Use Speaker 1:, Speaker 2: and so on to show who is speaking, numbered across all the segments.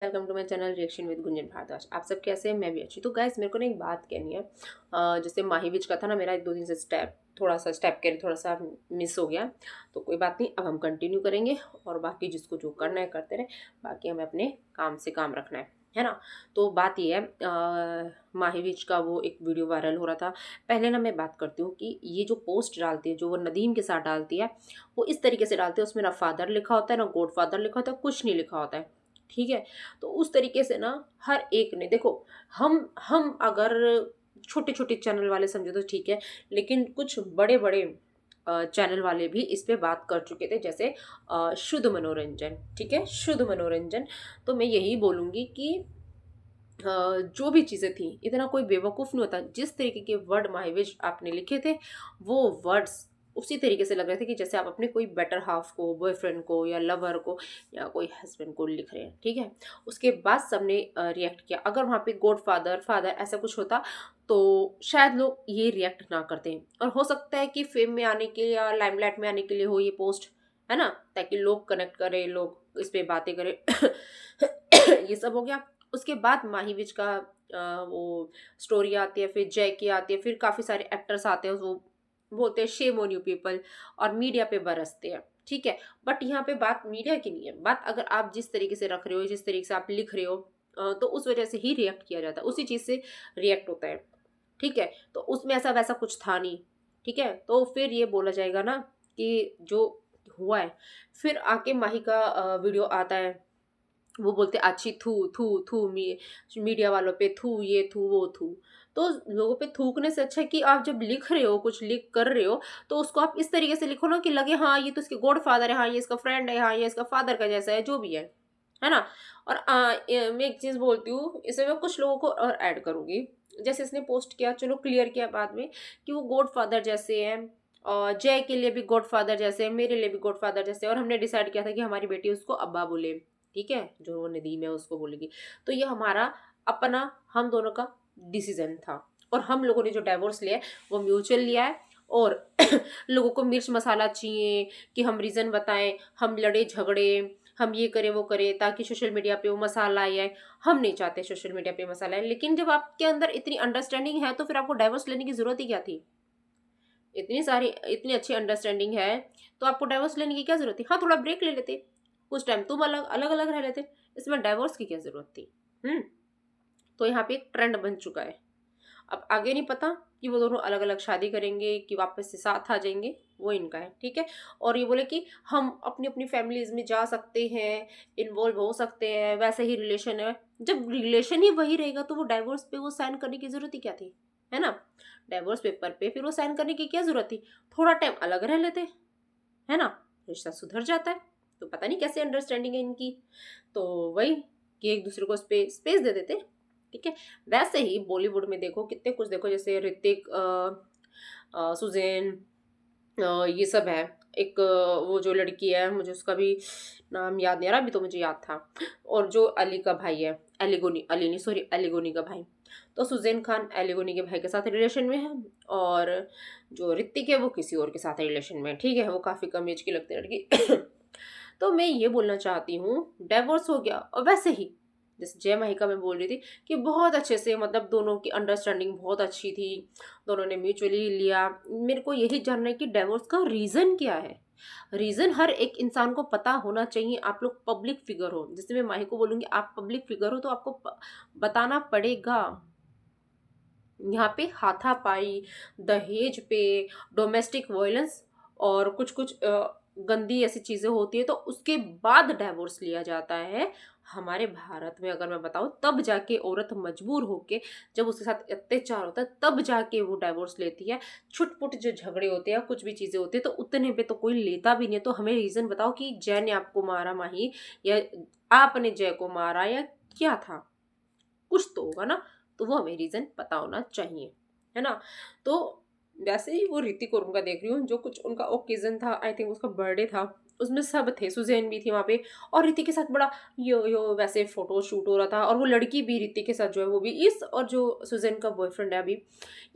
Speaker 1: Welcome to my channel reaction with Gunjan Bhardwaj. आप सब कैसे हैं? मैं भी अच्छी। तो गाइस मेरे को ना एक बात कहनी है। जैसे माही बीच का था ना, मेरा एक दो दिन से थोड़ा सा स्टेप के थोड़ा सा मिस हो गया। तो कोई बात नहीं, अब हम कंटिन्यू करेंगे और बाकी जिसको जो करना है करते रहे। बाकी हमें अपने काम से काम रखना है ना। तो बात ये है, माही बीच का वो एक वीडियो वायरल हो रहा था। पहले ना मैं बात करती हूँ कि ये जो पोस्ट डालती है, जो वो नदीम के साथ डालती है, वो इस तरीके से डालती है, उसमें ना फादर लिखा होता है ना गॉड फादर लिखा होता है, कुछ नहीं लिखा होता है। ठीक है। तो उस तरीके से ना हर एक ने देखो, हम अगर छोटे छोटे चैनल वाले समझे तो ठीक है, लेकिन कुछ बड़े बड़े चैनल वाले भी इस पे बात कर चुके थे। जैसे शुद्ध मनोरंजन, ठीक है, शुद्ध मनोरंजन। तो मैं यही बोलूँगी कि जो भी चीज़ें थी, इतना कोई बेवकूफ़ नहीं होता। जिस तरीके के वर्ड महावेश आपने लिखे थे, वो वर्ड्स उसी तरीके से लग रहे थे कि जैसे आप अपने कोई बेटर हाफ को, बॉयफ्रेंड को या लवर को या कोई हस्बैंड को लिख रहे हैं। ठीक है। उसके बाद सबने रिएक्ट किया। अगर वहाँ पे गॉड फादर फादर ऐसा कुछ होता तो शायद लोग ये रिएक्ट ना करते। और हो सकता है कि फेम में आने के लिए या लाइमलाइट में आने के लिए हो ये पोस्ट, है ना, ताकि लोग कनेक्ट करें, लोग इस पे बातें करें। ये सब हो गया। उसके बाद माही विज का वो स्टोरी आती है, फिर जय की आती है, फिर काफ़ी सारे एक्टर्स आते हैं, वो बोलते हैं शेम ऑन यू पीपल, और मीडिया पे बरसते हैं। ठीक है। बट यहाँ पे बात मीडिया की नहीं है, बात अगर आप जिस तरीके से रख रहे हो, जिस तरीके से आप लिख रहे हो, तो उस वजह से ही रिएक्ट किया जाता है, उसी चीज़ से रिएक्ट होता है। ठीक है। तो उसमें ऐसा वैसा कुछ था नहीं। ठीक है। तो फिर ये बोला जाएगा ना कि जो हुआ है। फिर आके माही का वीडियो आता है, वो बोलते अच्छी थू थू थू मीडिया वालों पे थू, ये थू वो थू। तो लोगों पे थूकने से अच्छा है कि आप जब लिख रहे हो, कुछ लिख कर रहे हो, तो उसको आप इस तरीके से लिखो ना कि लगे हाँ ये तो इसके गॉड फादर है, हाँ ये इसका फ्रेंड है, हाँ ये इसका फादर का जैसा है, जो भी है ना। और मैं एक चीज बोलती हूँ, इसमें मैं कुछ लोगों को और ऐड करूंगी। जैसे इसने पोस्ट किया, चलो क्लियर किया बाद में कि वो गॉड फादर जैसे हैं, और जय के लिए भी गॉड फादर जैसे हैं, मेरे लिए भी गॉड फादर जैसे हैं, और हमने डिसाइड किया था कि हमारी बेटी उसको अब्बा बोले। ठीक है, जो वो नदीम है उसको बोलेगी। तो ये हमारा अपना, हम दोनों का डिसीजन था। और हम लोगों ने जो डाइवोर्स लिया है वो म्यूचुअल लिया है। और लोगों को मिर्च मसाला चाहिए कि हम रीज़न बताएं, हम लड़े झगड़े, हम ये करें वो करें ताकि सोशल मीडिया पे वो मसाला आए। हम नहीं चाहते सोशल मीडिया पे मसाला आए। लेकिन जब आपके अंदर इतनी अंडरस्टैंडिंग है तो फिर आपको डाइवोर्स लेने की ज़रूरत ही क्या थी? इतनी सारी, इतनी अच्छी अंडरस्टैंडिंग है तो आपको डाइवोर्स लेने की क्या ज़रूरत थी? हाँ, थोड़ा ब्रेक ले लेते, कुछ टाइम तुम अलग अलग अलग रह लेते, इसमें डाइवोर्स की क्या ज़रूरत थी? हम्म। तो यहाँ पे एक ट्रेंड बन चुका है। अब आगे नहीं पता कि वो दोनों अलग अलग शादी करेंगे कि वापस से साथ आ जाएंगे, वो इनका है। ठीक है। और ये बोले कि हम अपनी अपनी फैमिलीज में जा सकते हैं, इन्वॉल्व हो सकते हैं, वैसे ही रिलेशन है। जब रिलेशन ही वही रहेगा तो वो डाइवोर्स पे वो साइन करने की जरूरत ही क्या थी? है ना। डाइवोर्स पेपर पे फिर वो साइन करने की क्या जरूरत थी? थोड़ा टाइम अलग रह लेते, है ना, रिश्ता सुधर जाता है। तो पता नहीं कैसे अंडरस्टैंडिंग है इनकी। तो वही कि एक दूसरे को स्पेस दे देते। ठीक है। वैसे ही बॉलीवुड में देखो कितने कुछ, देखो जैसे ऋतिक, सुजैन, ये सब है। एक वो जो लड़की है, मुझे उसका भी नाम याद नहीं आ रहा, अभी तो मुझे याद था। और जो अली का भाई है, एलिगोनी, अली नहीं सॉरी, एलिगोनी का भाई। तो सुजैन खान एलिगोनी के भाई के साथ रिलेशन में है, और जो ऋतिक है वो किसी और के साथ रिलेशन में है। ठीक है, वो काफ़ी कम एज की लगती है लड़की। तो मैं ये बोलना चाहती हूँ, डाइवोर्स हो गया। और वैसे ही जैसे जय माही का मैं बोल रही थी कि बहुत अच्छे से, मतलब दोनों की अंडरस्टैंडिंग बहुत अच्छी थी, दोनों ने म्यूचुअली लिया। मेरे को यही जानना है कि डाइवोर्स का रीज़न क्या है। रीज़न हर एक इंसान को पता होना चाहिए। आप लोग पब्लिक फिगर हो, जैसे मैं माही को बोलूँगी आप पब्लिक फिगर हो तो आपको बताना पड़ेगा। यहाँ पे हाथापाई, दहेज पे, डोमेस्टिक वायलेंस और कुछ कुछ गंदी ऐसी चीज़ें होती है, तो उसके बाद डाइवोर्स लिया जाता है। हमारे भारत में अगर मैं बताऊँ, तब जाके औरत मजबूर होके, जब उसके साथ अत्याचार होता है तब जाके वो डाइवोर्स लेती है। छुटपुट जो झगड़े होते हैं, कुछ भी चीज़ें होती है, तो उतने पे तो कोई लेता भी नहीं है। तो हमें रीज़न बताओ कि जय ने आपको मारा माही, या आपने जय को मारा, या क्या था? कुछ तो होगा ना। तो वो हमें रीज़न पता होना चाहिए, है ना। तो वैसे ही वो ऋतिक और उनका देख रही हूँ, जो कुछ उनका ओकेजन था, आई थिंक उसका बर्थडे था, उसमें सब थे, सुजैन भी थी वहाँ पे, और ऋतिक के साथ बड़ा यो वैसे फोटो शूट हो रहा था। और वो लड़की भी ऋतिक के साथ जो है वो भी इस, और जो सुजैन का बॉयफ्रेंड है अभी,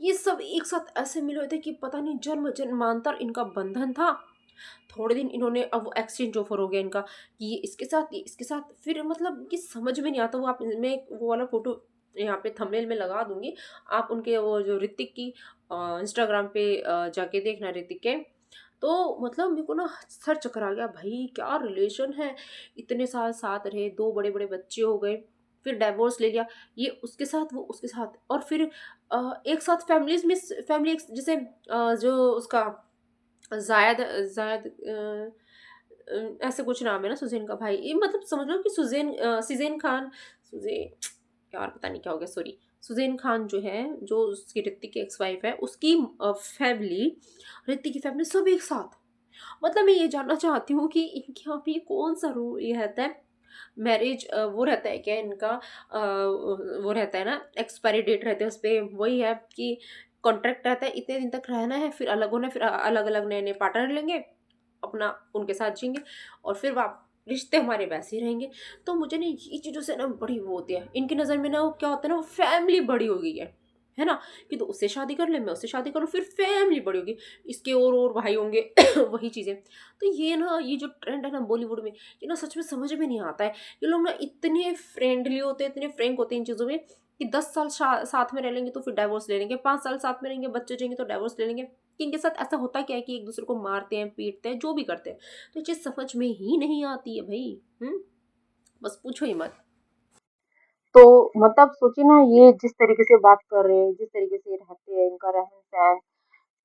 Speaker 1: ये सब एक साथ ऐसे मिले हुए थे कि पता नहीं जन्म जन्मांतर इनका बंधन था। थोड़े दिन इन्होंने अब एक्सचेंज ऑफर हो गया इनका कि ये इसके साथ फिर मतलब कि समझ में नहीं आता। वो आप मैं वो वाला फ़ोटो यहाँ पे थंबनेल में लगा दूँगी। आप उनके वो जो ऋतिक की इंस्टाग्राम पे जाके देखना ऋतिक के। तो मतलब मेरे को ना सर चक्कर आ गया, भाई क्या रिलेशन है, इतने साल साथ रहे, 2 बड़े-बड़े बच्चे हो गए, फिर डिवोर्स ले लिया, ये उसके साथ, वो उसके साथ और फिर एक साथ फैमिली एक जैसे जो उसका ज़ायद ज़ायद ऐसे कुछ नाम है ना सुज़ैन का भाई, ये मतलब समझ लो कि सुज़ैन खान सुज़े यार पता नहीं क्या हो गया, सॉरी। सुज़ैन खान जो है, जो उसकी ऋतिक की एक्स वाइफ है, उसकी फैमिली, ऋतिक की फैमिली सब एक साथ। मतलब मैं ये जानना चाहती हूँ कि इनके यहाँ पे कौन-सा रूल ये रहता है, मैरिज वो रहता है क्या इनका वो रहता है ना एक्सपायरी डेट रहता है उसपे, वही है कि कॉन्ट्रैक्ट रहता है इतने दिन तक रहना है, फिर अलग होना है, फिर अलग-अलग नए-नए पार्टनर लेंगे, अपना उनके साथ जिएँगे और फिर वाप रिश्ते हमारे वैसे ही रहेंगे। तो मुझे ना ये चीज़ों से ना बड़ी वो होती है। इनकी नज़र में ना वो क्या होता है ना, वो फैमिली बड़ी हो गई है ना? कि तो उससे शादी कर ले, मैं उससे शादी कर लूँ, फिर फैमिली बड़ी होगी। इसके और भाई होंगे वही चीज़ें। तो ये ना ये जो ट्रेंड है ना बॉलीवुड में, ये ना सच में समझ में नहीं आता है। ये लोग ना इतने फ्रेंडली होते हैं, इतने फ्रैंक होते हैं इन चीज़ों में कि 10 साल साथ में रह लेंगे तो फिर डाइवोर्स ले लेंगे, 5 साल साथ में रहेंगे, बच्चे हो जाएँगे तो डाइवोर्स ले लेंगे। कि इनके साथ ऐसा होता क्या है कि एक-दूसरे को मारते हैं, पीटते हैं, जो भी करते हैं। तो ये चीज़ समझ में ही नहीं आती है भई। हुँ? बस पूछो ही मत।
Speaker 2: तो मतलब सोचिए ना, ये जिस तरीके से बात कर रहे हैं, जिस तरीके से रहते हैं, इनका रहन-सहन,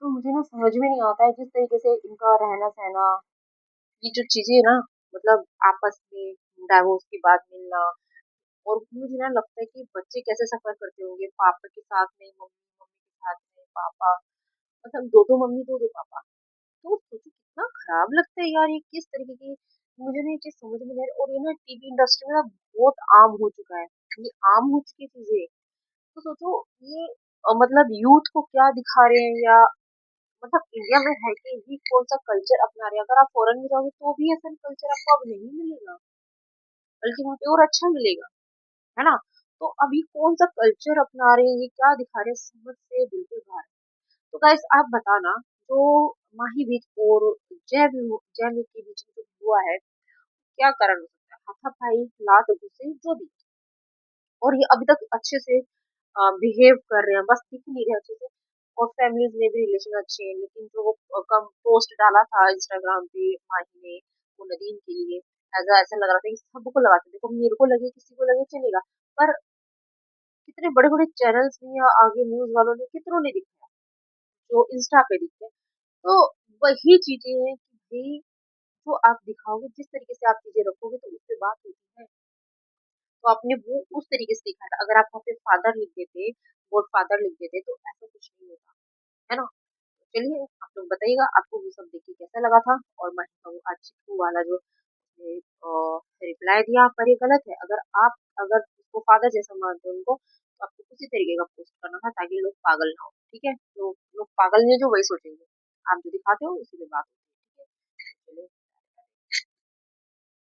Speaker 2: तो मुझे ना समझ में नहीं आता है जिस तरीके से इनका रहना-सहना, ये जो चीज़ें ना, मतलब आपस में डाइवोर्स के बाद मिलना, और मुझे ना लगता है कि बच्चे कैसे सफ़र करते होंगे, पापा के साथ में मम्मी, मम्मी के साथ में पापा, मतलब 2-2 मम्मी, 2-2 पापा। तो सोचो कितना खराब लगता है यार, ये किस तरीके की, मुझे ना ये चीज़ समझ में नहीं आ रही। और ये ना टीवी इंडस्ट्री में ना बहुत आम हो चुका है, ये आम हो चुकी चीज़ें। तो सोचो ये मतलब यूथ को क्या दिखा रहे हैं, या मतलब इंडिया में रह के ही कौन-सा कल्चर अपना रहे हैं। अगर आप फॉरेन में जाओगे तो भी ऐसा कल्चर आपको अब नहीं मिलेगा, बल्कि वहाँ पे और अच्छा मिलेगा, है ना? तो अभी कौन-सा कल्चर अपना रहे हैं, ये क्या दिखा रहे हैं, समझ से बिल्कुल बाहर है। तो गाइस आप बताना, जो माही बीच और जय के बीच में जो हुआ है, क्या कारण हो सकता है? हाथापाई, लात घुसे, जो भी। और ये अभी तक अच्छे से बिहेव कर रहे हैं, बस दिख नहीं रहे अच्छे से। और फैमिलीज में भी रिलेशन अच्छे हैं, लेकिन जो वो कम पोस्ट डाला था इंस्टाग्राम पे माही ने, वो नदीम के लिए, ऐसा ऐसा लग रहा था कि सबको लगा था, देखो मेरे को लगे, किसी को लगे, चलेगा। पर कितने बड़े बड़े चैनल्स में या आगे न्यूज वालों ने कितनों ने दिखाया, जो इंस्टा पे दिखते हैं। तो वही चीजें हैं कि भाई, जो आप दिखाओगे, जिस तरीके से आप चीजें रखोगे, तो उससे बात होती है। तो आपने वो उस तरीके से दिखाया था। अगर आप वहाँ पे फादर लिख देते, गॉड फादर लिख देते, तो ऐसा कुछ नहीं होता, है ना? चलिए, आप लोग बताइएगा आपको वो सब देख के कैसा लगा था, और मैं का वो आज चिक्कू वाला जो रिप्लाई दिया, पर ये गलत है। अगर आप अगर उसको फादर जैसा मानते हो उनको, तो आपको उसी तरीके का पोस्ट करना था, ताकि लोग पागल ना हो, ठीक है? तो लोग पागल नहीं है जो वही सोचेंगे। आप जो दिखाते हो उसी पे बात